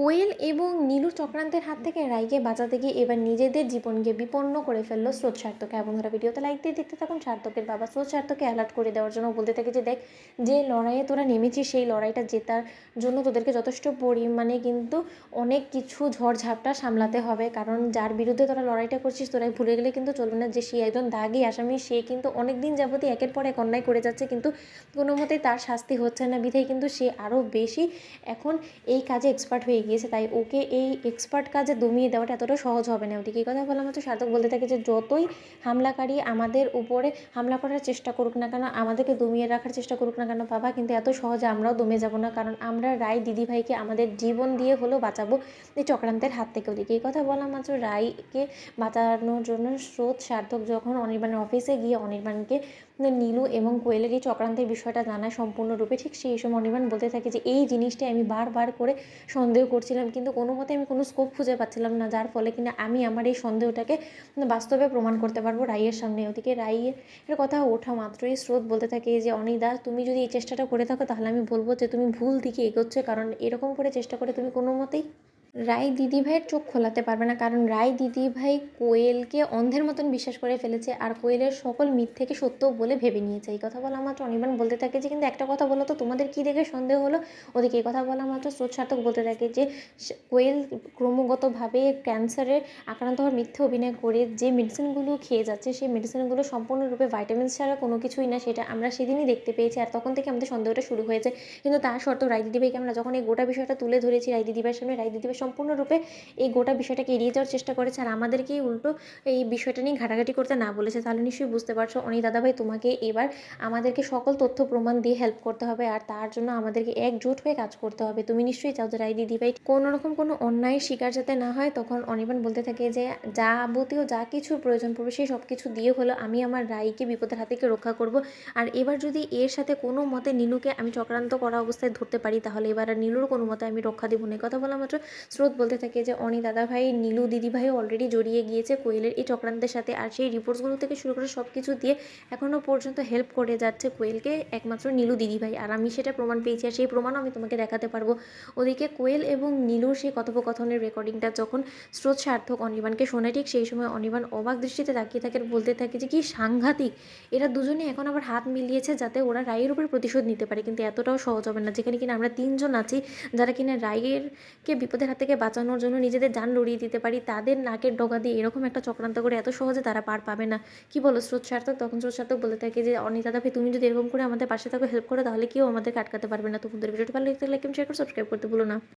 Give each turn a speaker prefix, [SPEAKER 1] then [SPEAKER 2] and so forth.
[SPEAKER 1] কোয়েল এবং নীলুর চক্রান্তের হাত থেকে রাইকে বাঁচাতে গিয়ে এবার নিজেদের জীবনকে বিপন্ন করে ফেললো স্রোত সার্থককে। এবং ধরা ভিডিওতে লাইক দিয়ে দেখতে থাকুন। সার্থকের বাবা স্রোত সার্থককে অ্যালার্ট করে দেওয়ার জন্য বলতে থাকে যে দেখ, যে লড়াইয়ে তোরা নেমেছিস সেই লড়াইটা জেতার জন্য তোদেরকে যথেষ্ট পরিমাণে কিন্তু অনেক কিছু ঝড়ঝাপটা সামলাতে হবে, কারণ যার বিরুদ্ধে তোরা লড়াইটা করছিস তোরাই ভুলে গেলে কিন্তু চলবে না যে সে একজন দাগি আসামি। সে কিন্তু অনেক দিন যাবতই একের পর এক অন্যায় করে যাচ্ছে, কিন্তু কোনো মতেই তার শাস্তি হচ্ছে না বিধায় কিন্তু সে আরও বেশি এখন এই কাজে এক্সপার্ট হয়ে গিয়েছে। তাই ওকে এই এক্সপার্ট কাজে দমিয়ে দেওয়াটা এতটা সহজ হবে না। ওদিকে এই কথা বলা মাত্র সার্থক বলতে থাকে যে যতই হামলাকারী আমাদের উপরে হামলা করার চেষ্টা করুক না কেন, আমাদেরকে দমিয়ে রাখার চেষ্টা করুক না কেন বাবা, কিন্তু এত সহজে আমরাও দমে যাব না, কারণ আমরা রায় দিদিভাইকে আমাদের জীবন দিয়ে হলেও বাঁচাবো এই চক্রান্তের হাত থেকে। ওদিকে এই কথা বলা মাত্র রায়কে বাঁচানোর জন্য স্রোত সার্থক যখন অনির্বাণের অফিসে গিয়ে অনির্বাণকে নীলু এবং কোয়েলের এই চক্রান্তের বিষয়টা জানায় সম্পূর্ণরূপে, ঠিক সেই সময় অনির্বাণ বলতে থাকে যে এই জিনিসটাই আমি বারবার করে সন্দেহ করছিলাম, কিন্তু কোনো মতে আমি কোনো স্কোপ খুঁজে পাচ্ছিলাম না, যার ফলে কিনা আমি আমার এই সন্দেহটাকে বাস্তবে প্রমাণ করতে পারবো রাইয়ের সামনে। ওদিকে রাইয়ের কথা ওঠা মাত্রই স্রোত বলতে থাকে যে অনিদা, তুমি যদি এই চেষ্টাটা করে থাকো তাহলে আমি বলবো যে তুমি ভুল দিকে এগোচ্ছ, কারণ এরকম করে চেষ্টা করে তুমি কোনো মতেই রায় দিদিভাইয়ের চোখ খোলাতে পারবে না, কারণ রায় দিদিভাই কোয়েলকে অন্ধের মতন বিশ্বাস করে ফেলেছে আর কোয়েলের সকল মিথ্যেকে সত্য বলে ভেবে নিয়েছে। এই কথা বলা মাত্র অনির্বাণ বলতে থাকে যে কিন্তু একটা কথা বলো তো, তোমাদের কী দেখে সন্দেহ হলো? ওদিকে এই কথা বলা মাত্র স্রোত সার্থক বলতে থাকে যে কোয়েল ক্রমাগতভাবে ক্যান্সারে আক্রান্ত হওয়ার মিথ্যে অভিনয় করে যে মেডিসিনগুলো খেয়ে যাচ্ছে সেই মেডিসিনগুলো সম্পূর্ণরূপে ভাইটামিনস ছাড়া কোনো কিছুই না, সেটা আমরা সেদিনই দেখতে পেয়েছি। আর তখন থেকে আমাদের সন্দেহটা শুরু হয়েছে, কিন্তু তার সত্ত্বেও রায় দিদিভাইকে আমরা যখন এই গোটা বিষয়টা তুলে ধরেছি রায় দিদিভাইয়ের সামনে, রায় দিদিভাই সম্পূর্ণরূপে এই গোটা বিষয়টাকে এড়িয়ে যাওয়ার চেষ্টা করেছে আর আমাদেরকেই উল্টো এই বিষয়টা নিয়ে ঘাটাঘাটি করতে না বলেছে। তাহলে নিশ্চয়ই বুঝতে পারছো অনি দাদাভাই, তোমাকে এবার আমাদেরকে সকল তথ্য প্রমাণ দিয়ে হেল্প করতে হবে আর তার জন্য আমাদেরকে একজোট হয়ে কাজ করতে হবে। তুমি নিশ্চয়ই চাও যে রায় দিদিভাই কোনো রকম কোনো অন্যায়ের শিকার যাতে না হয়। তখন অনির্বাণ বলতে থাকে যে যাবতীয় যা কিছুর প্রয়োজন পড়বে সেই সব কিছু দিয়ে হলো আমি আমার রায়কে বিপদের হাত থেকে রক্ষা করব। আর এবার যদি এর সাথে কোনো মতে নীলুকে আমি চক্রান্ত করা অবস্থায় ধরতে পারি তাহলে এবার আর নীলুর কোনো মতে আমি রক্ষা দেবো না। কথা বলা মাত্র স্রোত বলতে থাকে যে অনি দাদাভাই নীলু দিদিভাইও অলরেডি জড়িয়ে গিয়েছে কোয়েলের এই চক্রান্তের সাথে, আর সেই রিপোর্টসগুলো থেকে শুরু করে সব কিছু দিয়ে এখনও পর্যন্ত হেল্প করে যাচ্ছে কোয়েলকে একমাত্র নীলু দিদিভাই, আর আমি সেটা প্রমাণ পেয়েছি আর সেই প্রমাণও আমি তোমাকে দেখাতে পারবো। ওদিকে কোয়েল এবং নীলুর সেই কথোপকথনের রেকর্ডিংটা যখন স্রোত সার্থক অনির্বাণকে শোনায়, ঠিক সেই সময় অনির্বাণ অবাক দৃষ্টিতে তাকিয়ে থাকে, বলতে থাকে যে কি সাংঘাতিক, এরা দুজনে এখন আবার হাত মিলিয়েছে যাতে ওরা রায়ের উপর প্রতিশোধ নিতে পারে, কিন্তু এতটাও সহজ হবে না, যেখানে কিনা আমরা তিনজন আছি যারা কিনা রায়েরকে বিপদের হাত থেকে বাঁচানোর জন্য নিজেদের জান লড়িয়ে দিতে পারি, তাদের নাকের ডগা দিয়ে এরকম একটা চক্রান্ত করে এত সহজে তারা পার পাবে না। কি বলো স্রোত সার্থক? তখন স্রোত সার্থক বলতে থাকে যে অনিতা দাদাভাই, তুমি যদি এরকম করে আমাদের পাশে থাকো হেল্প করো তাহলে কেউ আমাদেরকে আটকাতে পারবে না। তোমাদের ভিডিওটি ভালো লাগলে লাইক এবং শেয়ার করে সাবস্ক্রাইব করতে ভুলো না।